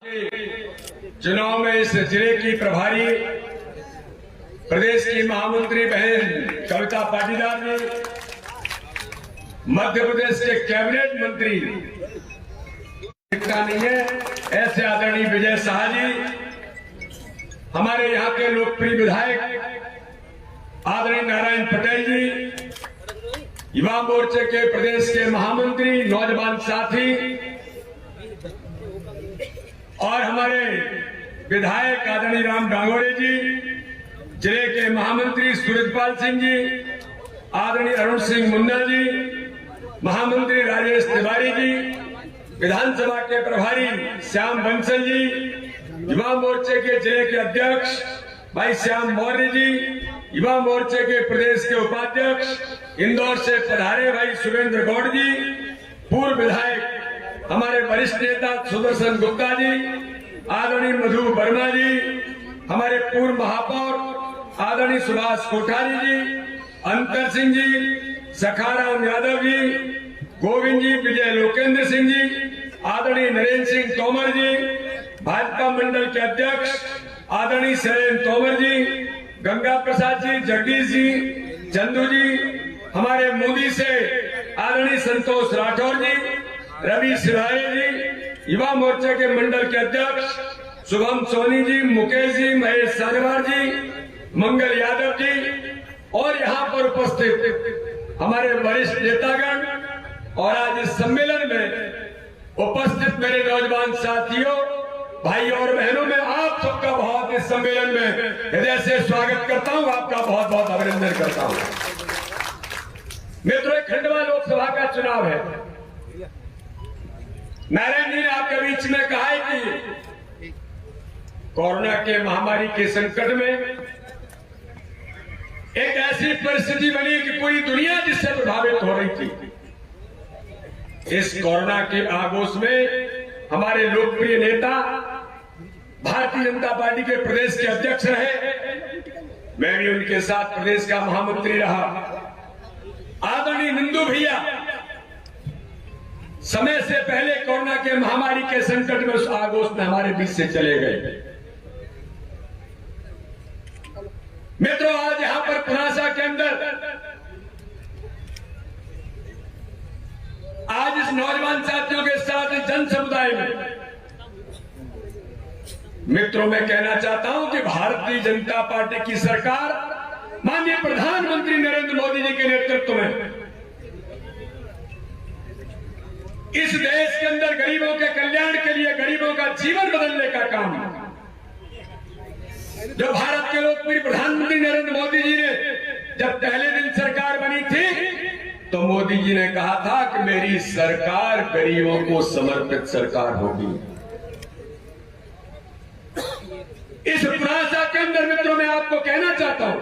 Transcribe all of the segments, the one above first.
चुनाव में इस जिले की प्रभारी प्रदेश की महामंत्री बहन कविता पाटीदार जी, मध्य प्रदेश के कैबिनेट मंत्री नहीं है ऐसे आदरणीय विजय शाह जी, हमारे यहाँ के लोकप्रिय विधायक आदरणीय नारायण पटेल जी, युवा मोर्चे के प्रदेश के महामंत्री, नौजवान साथी और हमारे विधायक आदरणीय राम डांगोरे जी, जिले के महामंत्री सूरजपाल सिंह जी, आदरणीय अरुण सिंह मुन्ना जी, महामंत्री राजेश तिवारी जी, विधानसभा के प्रभारी श्याम बंसल जी, युवा मोर्चे के जिले के अध्यक्ष भाई श्याम मौर्य जी, युवा मोर्चे के प्रदेश के उपाध्यक्ष इंदौर से पधारे भाई सुरेंद्र गौड़ जी, पूर्व विधायक हमारे वरिष्ठ नेता सुदर्शन गुप्ता जी, आदरणीय मधु वर्मा जी, हमारे पूर्व महापौर आदरणीय सुभाष कोठारी जी, अंतर सिंह जी, सखाराम यादव जी, गोविंद जी, विजय लोकेंद्र सिंह जी, आदरणीय नरेंद्र सिंह तोमर जी, भाजपा मंडल के अध्यक्ष आदरणीय शैलेंद्र तोमर जी, गंगा प्रसाद जी, जगदीश जी, चंदू जी, हमारे मोदी से आदरणीय संतोष राठौर जी, रवि सिवारी जी, युवा मोर्चे के मंडल के अध्यक्ष शुभम सोनी जी, मुकेश जी, महेश सानवार जी, मंगल यादव जी और यहाँ पर उपस्थित हमारे वरिष्ठ नेतागण और आज इस सम्मेलन में उपस्थित मेरे नौजवान साथियों, भाइयों और बहनों, में आप सबका बहुत इस सम्मेलन में हृदय से स्वागत करता हूँ, आपका बहुत बहुत अभिनंदन करता हूँ। मित्रों, खंडवा लोकसभा का चुनाव है। नारायण जी ने आपके बीच में कहा है कि कोरोना के महामारी के संकट में एक ऐसी परिस्थिति बनी कि पूरी दुनिया जिससे प्रभावित हो रही थी। इस कोरोना के आगोश में हमारे लोकप्रिय नेता भारतीय जनता पार्टी के प्रदेश के अध्यक्ष रहे, मैं भी उनके साथ प्रदेश का महामंत्री रहा, आदरणीय नंदू भैया समय से पहले कोरोना के महामारी के संकट में उस आगोश में हमारे बीच से चले गए। मित्रों, आज यहां पर पुनासा के अंदर आज इस नौजवान साथियों के साथ जन समुदाय में मित्रों मैं कहना चाहता हूं कि भारतीय जनता पार्टी की सरकार माननीय प्रधानमंत्री नरेंद्र मोदी जी के नेतृत्व में इस देश के अंदर गरीबों के कल्याण के लिए, गरीबों का जीवन बदलने का काम जो भारत के लोकप्रिय प्रधानमंत्री नरेंद्र मोदी जी ने जब पहले दिन सरकार बनी थी तो मोदी जी ने कहा था कि मेरी सरकार गरीबों को समर्पित सरकार होगी। इस पुनासा के अंदर मित्रों मैं आपको कहना चाहता हूं,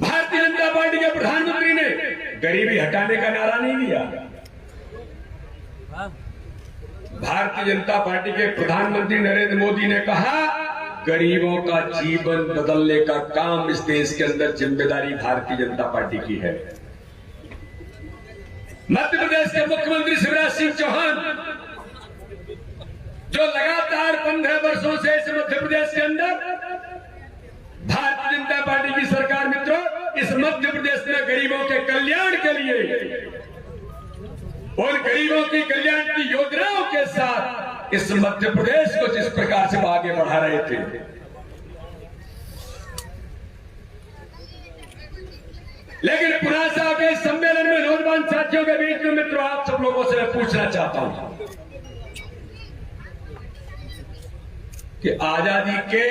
भारतीय जनता पार्टी के प्रधानमंत्री ने गरीबी हटाने का नारा नहीं दिया। भारतीय जनता पार्टी के प्रधानमंत्री नरेंद्र मोदी ने कहा गरीबों का जीवन बदलने का काम इस देश के अंदर जिम्मेदारी भारतीय जनता पार्टी की है। मध्य प्रदेश के मुख्यमंत्री शिवराज सिंह चौहान जो लगातार 15 वर्षों से इस मध्य प्रदेश के अंदर भारतीय जनता पार्टी की सरकार मित्रों इस मध्य प्रदेश में गरीबों के कल्याण के लिए और गरीबों की कल्याण की योजनाओं के साथ इस मध्य प्रदेश को जिस प्रकार से आगे बढ़ा रहे थे, लेकिन पुनासा के सम्मेलन में नौजवान साथियों के बीच में मित्रों आप सब लोगों से मैं पूछना चाहता हूं कि आजादी के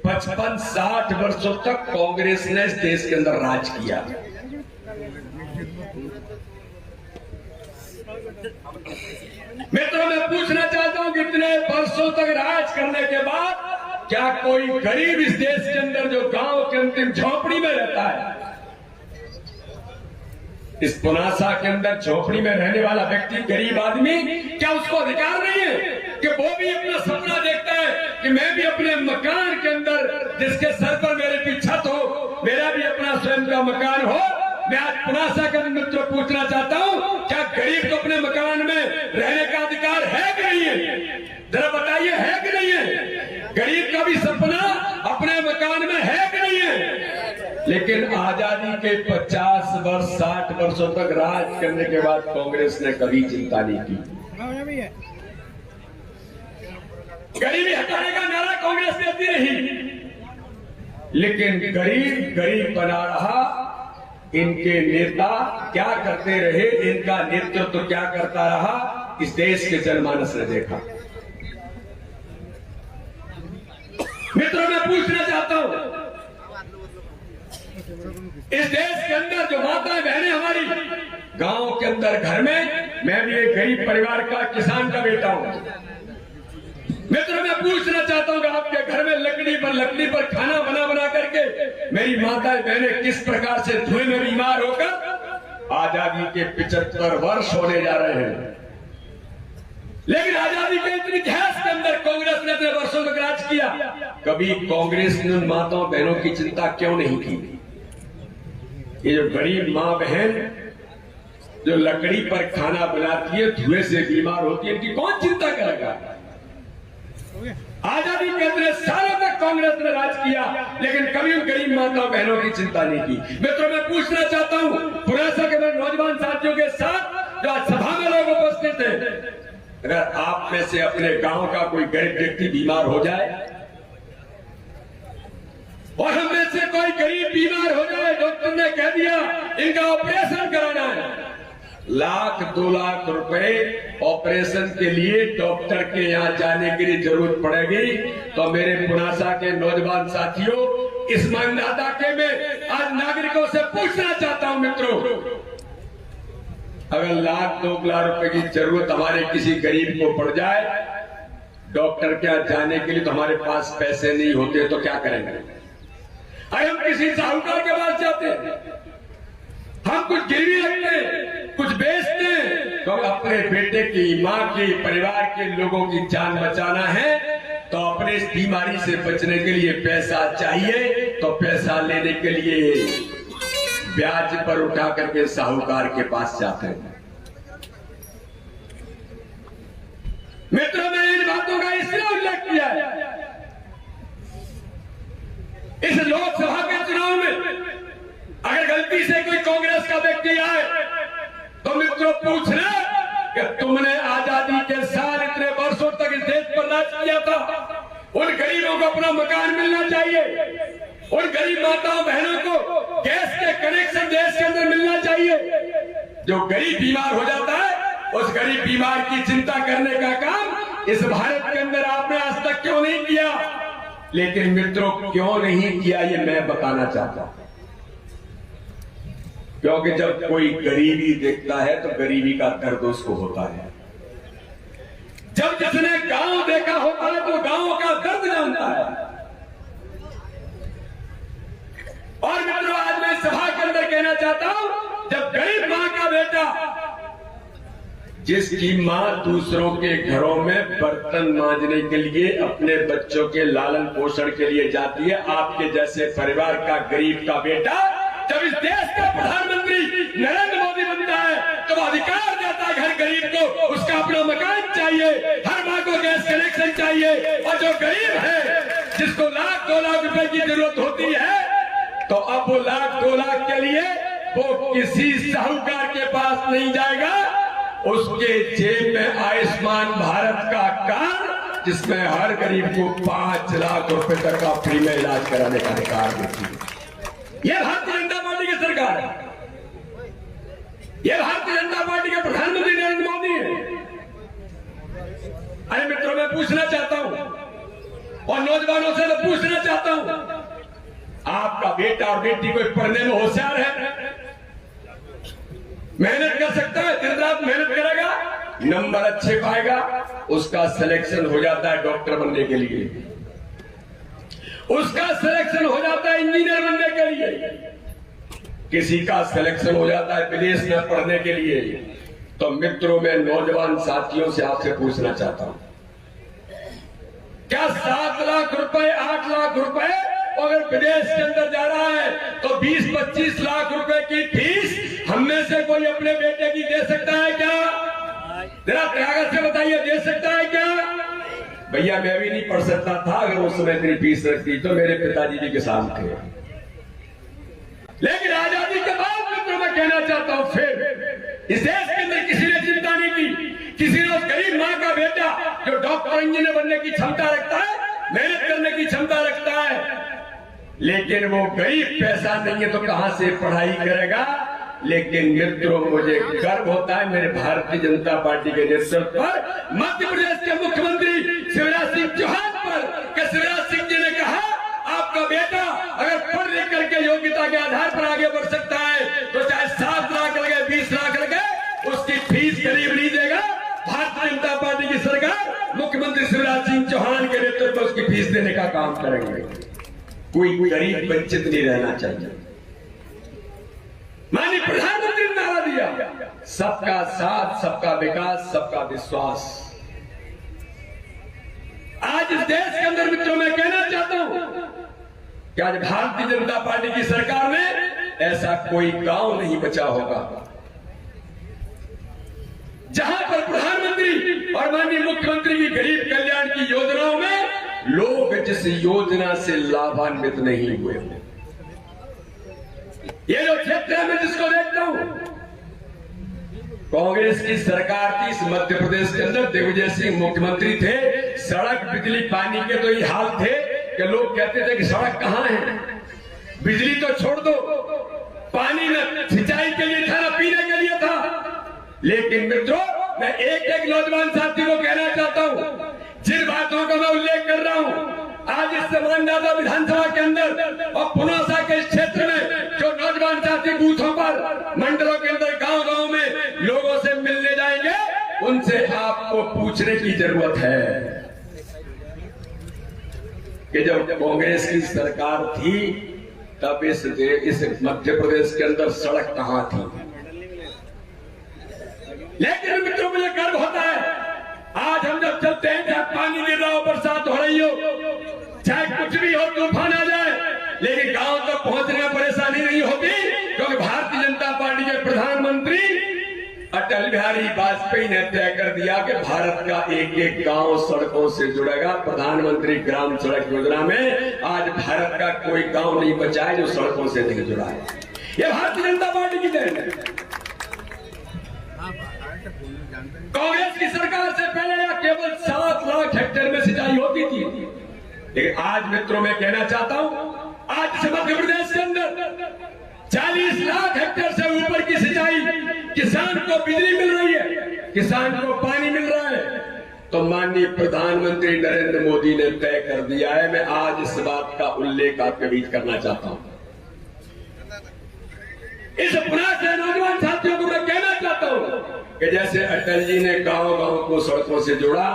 55-60 वर्षों तक कांग्रेस ने इस देश के अंदर राज किया। मित्रों मैं पूछना चाहता हूं कि इतने वर्षों तक राज करने के बाद क्या कोई गरीब इस देश के अंदर जो गांव के अंतिम झोपड़ी में रहता है, इस पुनासा के अंदर झोपड़ी में रहने वाला व्यक्ति गरीब आदमी, क्या उसको अधिकार नहीं है कि वो भी अपना सपना देखता है कि मैं भी अपने मकान के अंदर जिसके सर पर मेरे की छत हो, मेरा भी अपना स्वयं का मकान हो, मैं आज पुनासा के मित्रों पूछना चाहता हूं, क्या गरीब को अपने मकान में रहने का अधिकार है कि नहीं है? जरा बताइए, है कि नहीं है? गरीब का भी सपना अपने मकान में है कि नहीं है? लेकिन आजादी के 50 वर्ष 60 वर्षों तक राज करने के बाद कांग्रेस ने कभी चिंता नहीं की। गरीबी हटाने का नारा कांग्रेस देती रही, लेकिन गरीब गरीब बना रहा। इनके नेता क्या करते रहे, इनका नेतृत्व क्या करता रहा, इस देश के जनमानस ने देखा। मित्रों, मैं पूछना चाहता हूं, इस देश के अंदर जो माताएं बहनें हमारी गांव के अंदर घर में, मैं भी एक गरीब परिवार का किसान का बेटा हूं। मित्रों, मैं पूछना चाहता हूं कि आपके घर में लकड़ी पर खाना बना बना करके मेरी माताएं बहनें किस प्रकार से धुएं में बीमार होकर आजादी के 75 वर्ष होने जा रहे हैं। लेकिन आजादी के इतने इतिहास के अंदर कांग्रेस ने इतने वर्षों तक राज किया, कभी कांग्रेस ने उन माताओं बहनों की चिंता क्यों नहीं की? ये जो गरीब माँ बहन जो लकड़ी पर खाना बनाती है, धुएं से बीमार होती है, इनकी कौन चिंता करेगा? आजादी के इतने सालों तक कांग्रेस ने राज किया, लेकिन कभी उन गरीब माताओं बहनों की चिंता नहीं की। मित्रों, मैं पूछना चाहता हूं, पुनासा के नौजवान साथियों के साथ जो आज सभा में लोग उपस्थित थे, अगर आप में से अपने गांव का कोई गरीब व्यक्ति बीमार हो जाए और हम में से कोई गरीब बीमार हो जाए, डॉक्टर ने कह दिया इनका ऑपरेशन कराना है, 1,00,000-2 लाख रुपए ऑपरेशन के लिए डॉक्टर के यहां जाने के लिए जरूरत पड़ेगी। तो मेरे पुनासा के नौजवान साथियों, इस मतदाता में आज नागरिकों से पूछना चाहता हूं, मित्रों, अगर 1,00,000-2 लाख रुपए की जरूरत हमारे किसी गरीब को पड़ जाए डॉक्टर के यहाँ जाने के लिए, तो हमारे पास पैसे नहीं होते तो क्या करेंगे? अरे हम किसी साहूकार के पास जाते हैं, हम कुछ गिरवी रखते हैं, कुछ बेचते हैं, तो अपने बेटे की, माँ की, परिवार के लोगों की जान बचाना है, तो अपने इस बीमारी से बचने के लिए पैसा चाहिए, तो पैसा लेने के लिए ब्याज पर उठा करके साहूकार के पास जाते हैं। मित्रों, मैंने इन बातों का इसलिए उल्लेख किया है, इस लोकसभा के चुनाव में अगर गलती से कोई कांग्रेस का व्यक्ति आए तो मित्रों पूछना कि तुमने आजादी के साल इतने वर्षों तक इस देश पर राज किया था, उन गरीबों को अपना मकान मिलना चाहिए, उन गरीब माताओं बहनों को गैस के कनेक्शन देश के अंदर मिलना चाहिए। जो गरीब बीमार हो जाता है, उस गरीब बीमार की चिंता करने का काम इस भारत के अंदर आपने आज तक क्यों नहीं किया? लेकिन मित्रों, क्यों नहीं किया ये मैं बताना चाहता हूं, क्योंकि जब कोई गरीबी देखता है तो गरीबी का दर्द उसको होता है। जब जिसने गांव देखा होता है तो गांव का दर्द जानता है। और मित्रों, आज मैं सभा के अंदर कहना चाहता हूं, जब गरीब मां का बेटा, जिसकी मां दूसरों के घरों में बर्तन मांजने के लिए, अपने बच्चों के लालन पोषण के लिए जाती है, आपके जैसे परिवार का गरीब का बेटा जब इस देश का प्रधानमंत्री नरेंद्र मोदी बनता है तो वो अधिकार देता है हर गरीब को, उसका अपना मकान चाहिए, हर माँ को गैस कनेक्शन चाहिए। और जो गरीब है, जिसको 1,00,000-2 लाख रुपए की जरूरत होती है, तो अब वो 1,00,000-2 लाख के लिए वो किसी साहूकार के पास नहीं जाएगा, उसके जेब में आयुष्मान भारत का कार्ड, जिसमें हर गरीब को 5 लाख रुपए तक का फ्री में इलाज कराने का अधिकार देती है। यह भारतीय जनता पार्टी की सरकार है, यह भारतीय जनता पार्टी के प्रधानमंत्री नरेंद्र मोदी है। अरे मित्रों, मैं पूछना चाहता हूं और नौजवानों से मैं पूछना चाहता हूं, आपका बेटा और बेटी कोई पढ़ने में होशियार है, मेहनत कर सकता है, दिन रात मेहनत करेगा, नंबर अच्छे पाएगा, उसका सिलेक्शन हो जाता है डॉक्टर बनने के लिए, उसका सिलेक्शन हो जाता है इंजीनियर बनने के लिए, किसी का सिलेक्शन हो जाता है विदेश में पढ़ने के लिए। तो मित्रों, मैं नौजवान साथियों से आपसे पूछना चाहता हूं, क्या 7 लाख रुपए 8 लाख रुपए अगर विदेश के अंदर जा रहा है तो 20-25 लाख रुपए की फीस सकता है क्या? जरा त्यागत से बताइए, दे सकता है क्या? भैया मैं भी नहीं पढ़ सकता था, अगर उस समय मेरी फीस रखती तो मेरे पिताजी भी किसान थे। लेकिन आजादी के बाद मित्रों मैं कहना चाहता हूं, फिर इस देश के अंदर किसी ने चिंता नहीं की, किसी ने उस गरीब मां का बेटा जो डॉक्टर इंजीनियर बनने की क्षमता रखता है, मेहनत करने की क्षमता रखता है, लेकिन वो गरीब पैसा नहीं है तो कहां से पढ़ाई करेगा। लेकिन मित्रों मुझे गर्व होता है मेरे भारतीय जनता पार्टी के नेतृत्व पर, मध्य प्रदेश के मुख्यमंत्री शिवराज सिंह चौहान पर, कि शिवराज सिंह जी ने कहा आपका बेटा अगर पढ़ लिख करके योग्यता के आधार पर आगे बढ़ सकता है तो चाहे 7 लाख लगे 20 लाख लगे, उसकी फीस गरीब नहीं देगा। भारतीय जनता पार्टी की सरकार मुख्यमंत्री शिवराज सिंह चौहान के नेतृत्व में उसकी फीस देने का काम करेंगे। कोई गरीब वंचित नहीं रहना चाहिए। माननीय प्रधानमंत्री ने नारा दिया, सबका साथ, सबका विकास, सबका विश्वास। आज इस देश के अंदर मित्रों मैं कहना चाहता हूं कि आज भारतीय जनता पार्टी की सरकार में ऐसा कोई गांव नहीं बचा होगा जहां पर प्रधानमंत्री और माननीय मुख्यमंत्री की गरीब कल्याण की योजनाओं में लोग जिस योजना से लाभान्वित नहीं हुए। ये जो क्षेत्र है मैं जिसको देखता हूं, कांग्रेस की सरकार थी इस मध्य प्रदेश के अंदर, दिग्विजय सिंह मुख्यमंत्री थे, सड़क बिजली पानी के तो ये हाल थे कि लोग कहते थे कि सड़क कहां है, बिजली तो छोड़ दो, पानी न सिंचाई के लिए था न पीने के लिए था। लेकिन मित्रों मैं एक नौजवान साथी को कहना चाहता हूं, जिन बातों का मैं उल्लेख कर रहा हूं, आज इस संवाददाता विधानसभा के अंदर और पुनौसा के क्षेत्र में जो नौजवान साथी बूथों पर, मंडलों के अंदर, गांव-गांव में लोगों से मिलने जाएंगे, उनसे आपको पूछने की जरूरत है कि जब कांग्रेस की सरकार थी तब इस मध्य प्रदेश के अंदर सड़क कहां थी। लेकिन मित्रों मुझे गर्व होता है आज हम जब चलते हैं, चाहे पानी गिर रहा हो, बरसात हो रही हो, चाहे कुछ भी हो, तूफान आ जाए, लेकिन गांव तक पहुंचने में परेशानी नहीं होती, क्योंकि भारतीय जनता पार्टी के प्रधानमंत्री अटल बिहारी वाजपेयी ने तय कर दिया कि भारत का एक एक गांव सड़कों से जुड़ेगा। प्रधानमंत्री ग्राम सड़क योजना में आज भारत का कोई गांव नहीं बचा है जो सड़कों से नहीं जुड़ा है। यह भारतीय जनता पार्टी की देन है। कांग्रेस की सरकार से पहले यह केवल 7 लाख हेक्टेयर में सिंचाई होती थी, लेकिन आज मित्रों मैं कहना चाहता हूं, आज से मध्य प्रदेश के अंदर 40 लाख हेक्टेयर से ऊपर की सिंचाई, किसान को बिजली मिल रही है, किसान को पानी मिल रहा है। तो माननीय प्रधानमंत्री नरेंद्र मोदी ने तय कर दिया है। मैं आज इस बात का उल्लेख आपके बीच करना चाहता हूं। इस पुनः से नौजवान साथियों को मैं कहना चाहता हूं कि जैसे अटल जी ने गांव-गांव को सड़कों से जोड़ा,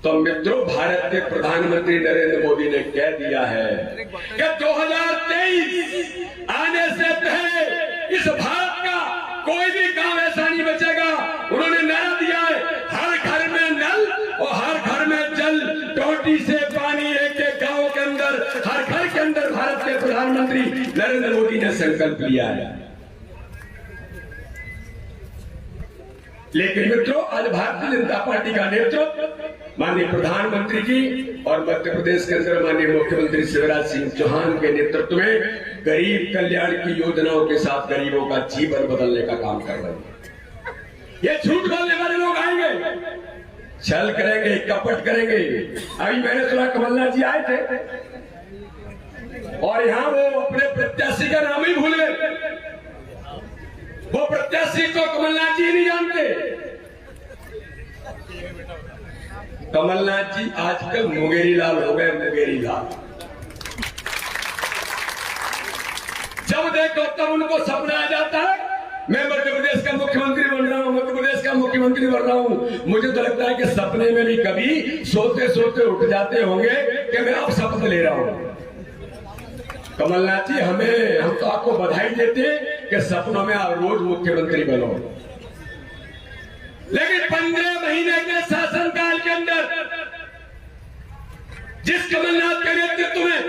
तो मित्रों भारत के प्रधानमंत्री नरेंद्र मोदी ने कह दिया है कि 2023 आने से पहले इस भारत का कोई भी गांव ऐसा नहीं बचेगा। उन्होंने नारा दिया है, हर घर में नल और हर घर में जल, टोटी से पानी एक एक गांव के अंदर, हर घर के अंदर भारत के प्रधानमंत्री नरेंद्र मोदी ने संकल्प लिया है। लेकिन मित्रों आज भारतीय जनता पार्टी का नेतृत्व माननीय प्रधानमंत्री जी और मध्य प्रदेश के अंदर माननीय मुख्यमंत्री शिवराज सिंह चौहान के नेतृत्व में गरीब कल्याण की योजनाओं के साथ गरीबों का जीवन बदलने का काम कर रहे हैं। ये झूठ बोलने वाले लोग आएंगे, छल करेंगे, कपट करेंगे। अभी मैंने सुना कमलनाथ जी आए थे और यहां वो अपने प्रत्याशी का नाम ही भूल गए। वो प्रत्याशी को कमलनाथ जी नहीं जानते। कमलनाथ जी आजकल मुंगेरी लाल हो गए, मुंगेरी लाल। जब देखो तब उनको सपना आ जाता है मैं मध्य प्रदेश का मुख्यमंत्री बन रहा हूं, मध्य प्रदेश का मुख्यमंत्री बन रहा हूं। मुझे तो लगता है कि सपने में भी कभी सोते सोते उठ जाते होंगे कि मैं अब शपथ ले रहा हूं। कमलनाथ जी हम तो आपको बधाई देते कि सपनों में आप रोज मुख्यमंत्री बनो, लेकिन 15 महीने के शासनकाल के अंदर जिस कमलनाथ के नेतृत्व में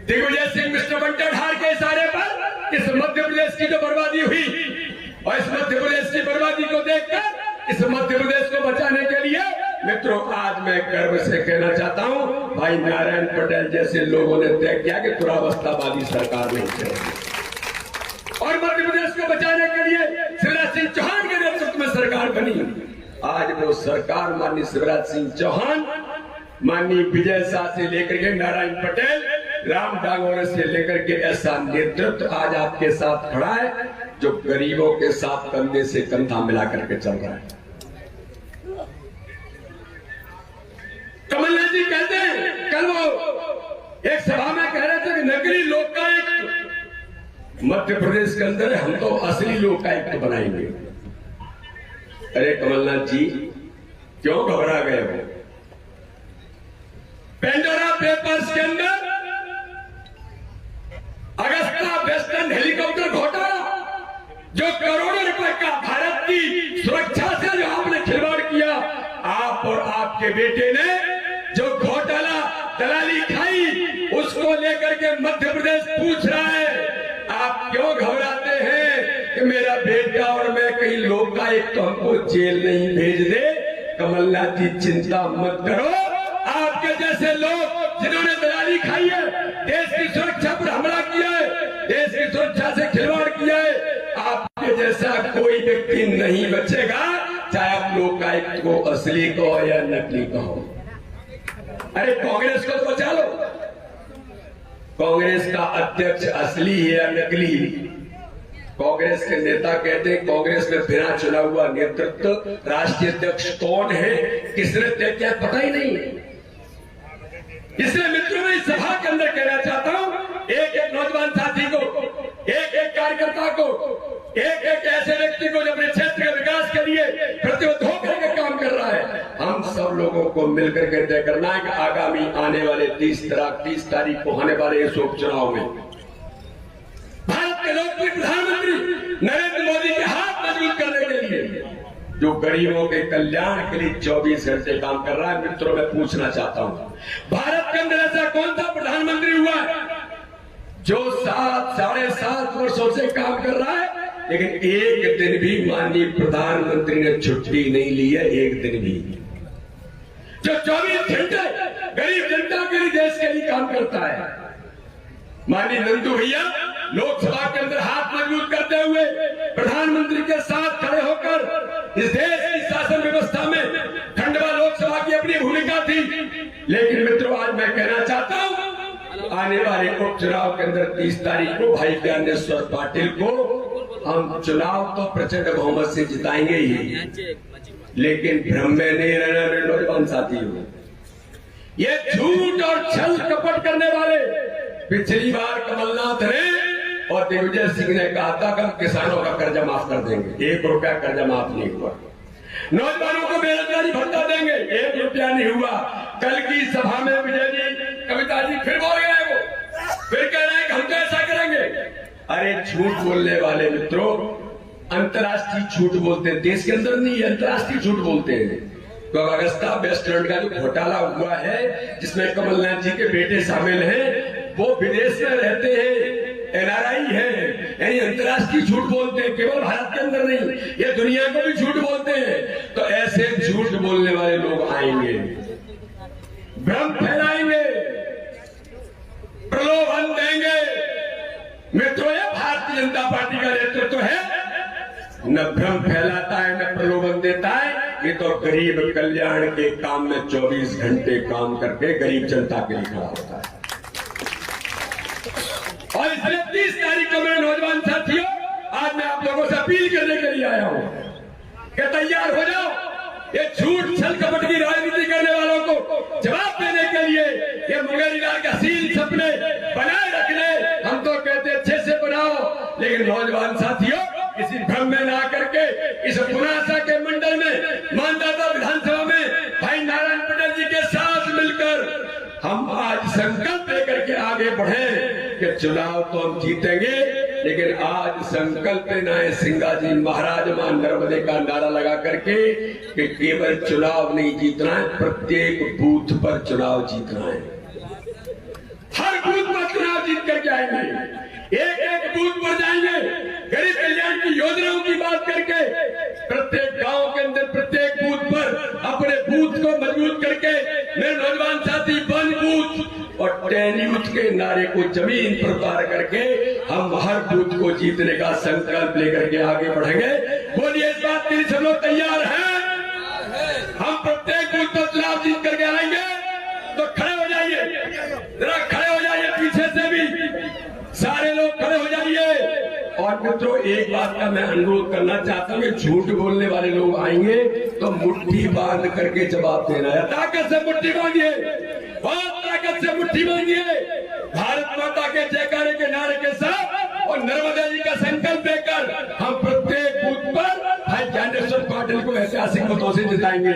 दिग्विजय सिंह मिस्टर बंटाढार के इशारे पर इस मध्य प्रदेश की जो बर्बादी हुई और इस मध्य प्रदेश की बर्बादी को देखकर इस मध्य प्रदेश को बचाने के लिए मित्रों आज मैं गर्व से कहना चाहता हूं, भाई नारायण पटेल जैसे लोगों ने तय किया कि दुरावस्थावादी सरकार नहीं चलेगी और मध्य प्रदेश को बचाने के लिए शिवराज सिंह चौहान के नेतृत्व में सरकार बनी। आज वो सरकार माननीय शिवराज सिंह चौहान, माननीय विजय शाह से लेकर के नारायण पटेल, राम डांगोरे से लेकर के ऐसा नेतृत्व आज आपके साथ खड़ा है जो गरीबों के साथ कंधे से कंधा मिला करके चल रहा है। कमलनाथ जी कहते हैं, कल वो एक सभा में कह रहे थे कि नकली लोकायुक्त मध्य प्रदेश के अंदर हम तो असली लोकायुक्त बनाएंगे। अरे कमलनाथ जी क्यों घबरा गए हो? पेंडोरा पेपर्स के अंदर अगस्ता वेस्टर्न हेलीकॉप्टर घोटाला, जो करोड़ों रुपए का भारत की सुरक्षा से जो आपने खिलवाड़ किया, आप और आपके बेटे ने जो घोटाला दलाली खाई, उसको लेकर के मध्य प्रदेश पूछ रहा है आप क्यों घबराते हैं कि मेरा बेटा और मैं कहीं लोकायुक्त तो हमको जेल नहीं भेज दे। कमलनाथ जी चिंता मत करो, आपके जैसे लोग जिन्होंने दलाली खाई है, देश की सुरक्षा पर हमला किया है, देश की सुरक्षा से खिलवाड़ किया है, आपके जैसा कोई व्यक्ति नहीं बचेगा, चाहे आप लोकायुक्त को असली कहो या नकली कहो। अरे कांग्रेस को तो बचा लो, कांग्रेस का अध्यक्ष असली है या नकली? कांग्रेस के नेता कहते हैं कांग्रेस में बिना चुना हुआ नेतृत्व राष्ट्रीय अध्यक्ष कौन है, किसने तय किया, पता ही नहीं। इसलिए मित्रों में इस सभा के अंदर कहना चाहता हूं, एक एक नौजवान साथी को, एक एक कार्यकर्ता को, एक एक ऐसे व्यक्ति को जो अपने क्षेत्र के विकास के लिए प्रतिबद्ध होकर के काम कर रहा है, हम सब लोगों को मिलकर के तय करना है कि आगामी आने वाले 30 तारीख को होने वाले इस उपचुनाव में भारत के लोकप्रिय प्रधानमंत्री नरेंद्र मोदी के हाथ मजबूत करने के लिए जो गरीबों के कल्याण के लिए 24 घंटे काम कर रहा है। मित्रों मैं पूछना चाहता हूं, भारत के अंदर ऐसा कौन सा प्रधानमंत्री हुआ है जो 7-7.5 वर्षों से काम कर रहा है लेकिन एक दिन भी माननीय प्रधानमंत्री ने छुट्टी नहीं ली है? एक दिन भी, जो 24 घंटे गरीब जनता के लिए, देश के लिए काम करता है। माननीय नंदू भैया लोकसभा के अंदर हाथ मजबूत करते हुए प्रधानमंत्री के साथ खड़े होकर इस देश की शासन व्यवस्था में खंडवा लोकसभा की अपनी भूमिका थी। लेकिन मित्रों आज मैं कहना चाहता हूं, आने वाले उपचुनाव के अंदर 30 तारीख को भाई ज्ञानेश्वर पाटिल को हम चुनाव तो प्रचंड बहुमत से जिताएंगे ही, लेकिन भ्रम में नहीं रहना नौजवान साथियों। ये झूठ और छल कपट करने वाले पिछली बार कमलनाथ ने और दिग्विजय सिंह ने कहा था कि हम किसानों का कर्जा माफ कर देंगे, 1 रुपया कर्जा माफ नहीं हुआ। नौजवानों को बेरोजगारी भत्ता देंगे, 1 रुपया नहीं हुआ। कल की सभा में विजय जी, कविता जी फिर बोल गए, वो फिर कह रहे हैं कि हम तो ऐसा करेंगे। अरे झूठ बोलने वाले मित्रों, अंतर्राष्ट्रीय झूठ बोलते हैं, देश के अंदर नहीं, अंतर्राष्ट्रीय झूठ बोलते हैं। तो अगस्ता वेस्टलैंड का जो घोटाला हुआ है जिसमें कमलनाथ जी के बेटे शामिल हैं, वो विदेश में रहते हैं, NRI है, यानी अंतर्राष्ट्रीय झूठ बोलते हैं, केवल भारत के अंदर नहीं, ये दुनिया को भी झूठ बोलते हैं। तो ऐसे झूठ बोलने वाले लोग आएंगे, भ्रम फैलाएंगे, प्रलोभन देंगे। मित्रों ये भारतीय जनता पार्टी का नेतृत्व है, न भ्रम फैलाता है न प्रलोभन देता है, ये तो गरीब कल्याण के काम में 24 घंटे काम करके गरीब जनता के लिए खड़ा होता है। और इसलिए 30 तारीख को मेरे नौजवान साथियों, आज मैं आप लोगों से अपील करने के लिए आया हूं कि तैयार हो जाओ। ये झूठ छल कपट की राजनीति करने वालों को जवाब देने के लिए ये मुंगेरीलाल के हसीन सपने बनाए रखने, हम तो कहते अच्छे से बनाओ, लेकिन नौजवान साथियों किसी भ्रम में ना करके इस पुनासा के मंडल में मानदाता विधानसभा में भाई नारायण पटेल जी के साथ मिलकर हम आज संकल्प लेकर के आगे बढ़े कि चुनाव तो हम जीतेंगे, लेकिन आज संकल्प लेना है सिंगाजी महाराज मां नर्मदे का नारा लगा करके कि केवल चुनाव नहीं जीतना है, प्रत्येक बूथ पर चुनाव जीतना है। हर बूथ पर चुनाव जीत करके आएंगे, एक एक बूथ पर जाएंगे, गरीब कल्याण की योजनाओं की बात करेंगे। अपने बूथ को मजबूत करके मेरे नौजवान साथी 1 बूथ और 10 यूथ के नारे को जमीन पर उतार करके हम हर बूथ को जीतने का संकल्प लेकर के आगे बढ़ेंगे। बोलिए इस बात के लिए सब लोग तैयार हैं? हम प्रत्येक बूथ पर चुनाव जीत करके आएंगे। तो खड़े हो जाइए, जरा खड़े हो जाइए, पीछे से भी सारे लोग खड़े हो जाइए। और मित्रों, एक बात का मैं अनुरोध करना चाहता हूँ, झूठ बोलने वाले लोग आएंगे तो मुट्ठी बांध करके जवाब देना है। ताकत से मुट्ठी बांधिए, बहुत ताकत से मुट्ठी बांधिए। भारत माता के जयकारे के नारे के साथ और नर्मदा जी का संकल्प लेकर हम प्रत्येक बूथ पर भाई ज्ञानेश्वर पाटिल को ऐतिहासिक मतों से जिताएंगे।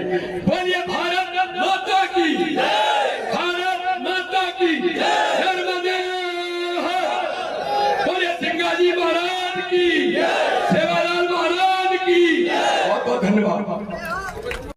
बोलिए भारत माता की, भारत माता की, नर्मदे हर। बोलिए सिंगाजी महाराज की, सेवालाल महाराज की। बहुत बहुत धन्यवाद।